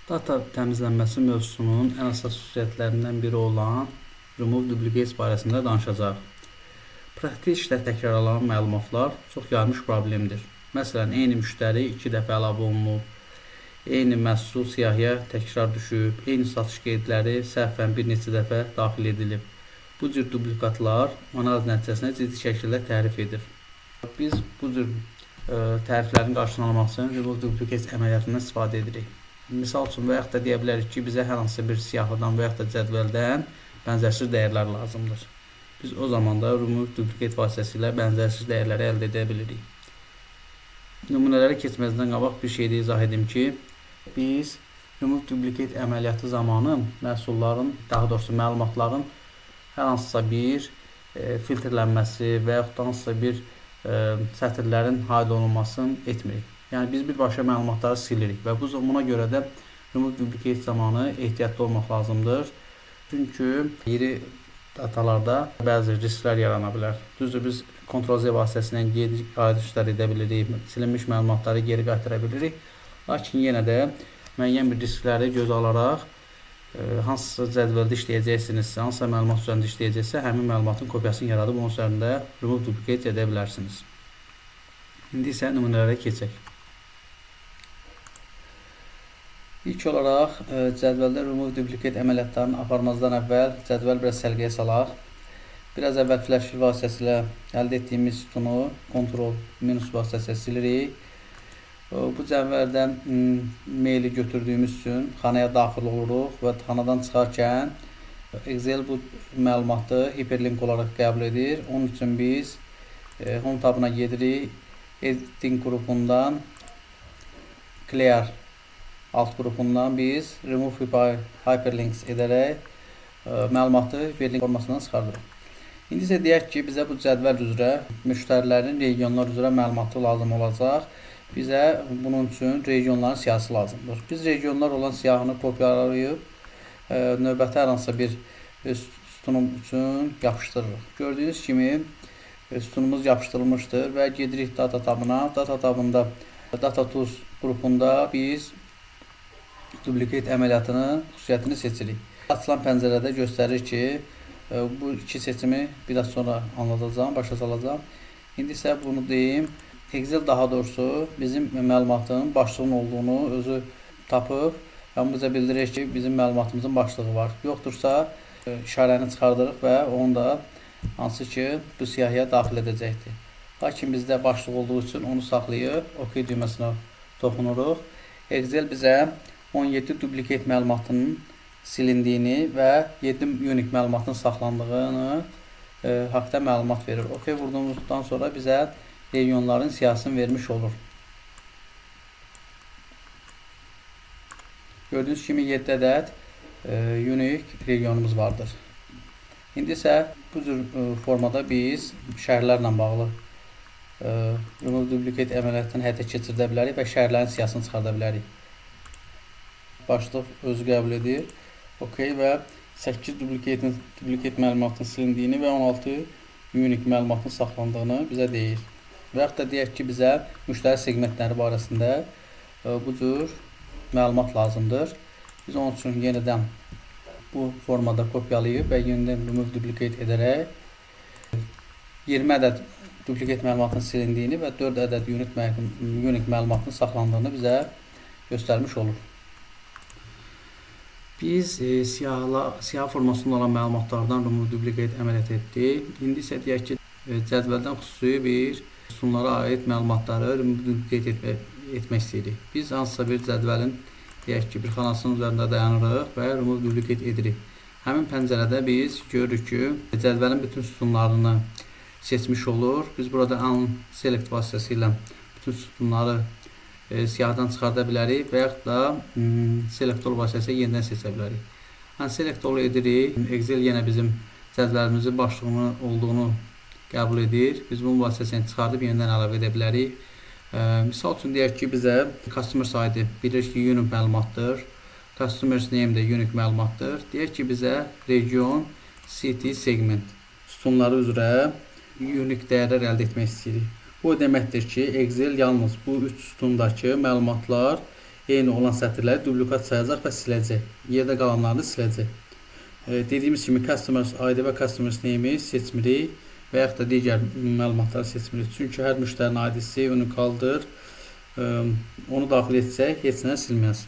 Data təmizlənməsi mövzusunun ən əsas xüsusiyyətlərindən biri olan Remove Duplicates barəsində danışacağıq. Praktik işdə təkrarlanan məlumatlar çox yayılmış problemdir. Məsələn, eyni müştəri 2 dəfə əlavə olunub, eyni məhsul siyahıya təkrar düşüb, eyni satış qeydləri səhvən bir neçə dəfə daxil edilib. Bu cür duplikatlar analiz nəticəsində ciddi şəkildə tərif edir. Biz bu cür təriflərin qarşısını almaq üçün Remove Duplicates əməliyyatından istifadə edirik. Misal üçün, və yaxud da deyə bilərik ki, bizə hər hansı bir siyahıdan və yaxud da cədvəldən bənzərsiz dəyərlər lazımdır. Biz o zaman da Remove Duplicate vasitəsilə bənzərsiz dəyərləri əldə edə bilirik. Nümunələri keçməzdən qabaq bir şey də izah edim ki, biz Remove Duplicate əməliyyatı zamanı məhsulların, daha doğrusu məlumatların hər hansısa bir filtrlənməsi və yaxud da hansısa bir sətirlərin haid olunmasını etmirik. Yəni biz birbaşa məlumatları silirik və buna görə də Remove Duplicate zamanı ehtiyatlı olmaq lazımdır. Çünki iri datalarda bəzi risklər yarana bilər. Düzdür, biz Ctrl-Z vasitəsilə ayrı edə bilirik, silinmiş məlumatları geri qaytara bilirik. Lakin yenə də müəyyən bir riskləri göz alaraq hansısa cədvəldə işləyəcəksinizsə, hansısa məlumat üzərində işləyəcəksə, həmin məlumatın kopyasını yaradıb onun üzərində Remove Duplicate edə bilərsiniz. İndi isə nümunələrə keçək. İlk olaraq cədvəldə Remove Duplicate əməliyyatlarını aparmazdan əvvəl cədvəl biraz səlqəyə salaq. Biraz əvvəl flash fill vasitəsilə əldə etdiyimiz sütunu Ctrl- vasitəsilə silirik. Bu cədvəldən meyli götürdüyümüz üçün xanaya daxil oluruq və xanadan çıxarkən Excel bu məlumatı hiperlink olaraq qəbul edir. Onun üçün biz Home tabına gedirik. Editing qrupundan Clear alt qrupundan biz Remove Hyperlinks edərək məlumatı hiperlink formasından çıxardırıq. İndi isə deyək ki, bizə bu cədvəl üzrə müştərilərin regionlar üzrə məlumatı lazım olacaq. Bizə bunun üçün regionların siyahısı lazımdır. Biz regionlar olan siyahını kopyalayıb növbəti hər hansısa bir sütunum üçün yapışdırırıq. Gördüyünüz kimi sütunumuz yapışdırılmışdır və gedirik Data tabına. Data tabında Data Tools qrupunda biz Duplicate əməliyyatının xüsusiyyətini seçirik. Açılan pəncərədə göstərir ki, bu iki seçimi biraz sonra anlatacağım, başa salacağım. İndi isə bunu deyim. Excel daha doğrusu bizim məlumatın başlığının olduğunu özü tapıb və bizə bildirir ki, bizim məlumatımızın başlığı var. Yoxdursa işarəni çıxardırıq və onu da hansı ki bu siyahıya daxil edəcəkdir. Lakin bizdə başlıq olduğu üçün onu saxlayıb OK düyməsinə toxunuruq. Excel bizə 17 duplicate məlumatının silindiyini və 7 unique məlumatın saxlandığını haqda məlumat verir. OK vurduğumuzdan sonra bizə regionların siyahısını vermiş olur. Gördüyünüz kimi 7 ədəd unique regionumuz vardır. İndi isə bu cür formada biz şəhərlərlə bağlı Remove Duplicate əməliyyatını həyata keçirdə bilərik və şəhərlərin siyahısını çıxarda bilərik. Başlıq özü qəbul edir. OK və 8 duplicate məlumatın silindiyini və 16 unique məlumatın saxlandığını bizə deyir. Və yaxud da deyək ki, bizə müştəri segmentləri barəsində bu cür məlumat lazımdır. Biz onun üçün yenidən bu formada kopyalayıb və yenidən Remove Duplicate edərək 20 ədəd duplicate məlumatın silindiyini və 4 ədəd unique məlumatın saxlandığını bizə göstərmiş olur. Biz siyah formasında olan məlumatlardan Remove Duplicate əməliyyat etdik. İndi isə deyək ki, cədvəldən xüsusi bir sütunlara aid məlumatları Remove Duplicate etmək istəyirik. Biz hansısa bir cədvəlin deyək ki, bir xanasının üzərində dayanırıq və Remove Duplicate edirik. Həmin pəncərədə biz görürük ki, cədvəlin bütün sütunlarını seçmiş olur. Biz burada Unselect vasitəsilə bütün sütunları siyahıdan çıxarda bilərik və yaxud da Select All vasitəsilə yenidən seçə bilərik. Select All edirik. Excel yenə bizim cədvəlimizin başlığının olduğunu qəbul edir. Biz bunun vasitəsilə çıxardıb yenidən əlavə edə bilərik. Misal üçün deyək ki, bizə Customers ID bilir ki, unique məlumatdır. Customers Name də unique məlumatdır. Deyək ki, bizə region, city, segment sütunları üzrə unique dəyərlər əldə etmək istəyirik. Bu deməkdir ki, Excel yalnız bu 3 sütundakı məlumatlar eyni olan sətirləri dublikat sayacaq və siləcək. Yerdə qalanlarını siləcək. Dediyimiz kimi Customers ID və Customers Name-i seçmirik və yaxud da digər məlumatları seçmirik. Çünki hər müştərinin ID-si unikaldır. Onu daxil etsək, heç nə silməz.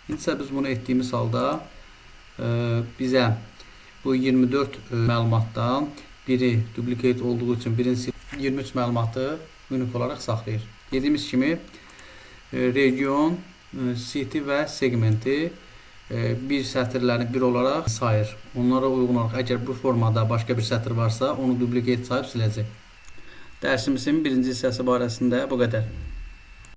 İndi biz bunu etdiyimiz halda bizə bu 24 məlumatdan biri duplicate olduğu üçün birincisi 23 məlumatı unik olaraq saxlayır. Dediyimiz kimi region, city və segmenti bir sətirlərini bir olaraq sayır. Onlara uyğun olaraq əgər bu formada başqa bir sətir varsa onu duplicate sayıb siləcək. Dərsimizin birinci hissəsi barəsində bu qədər.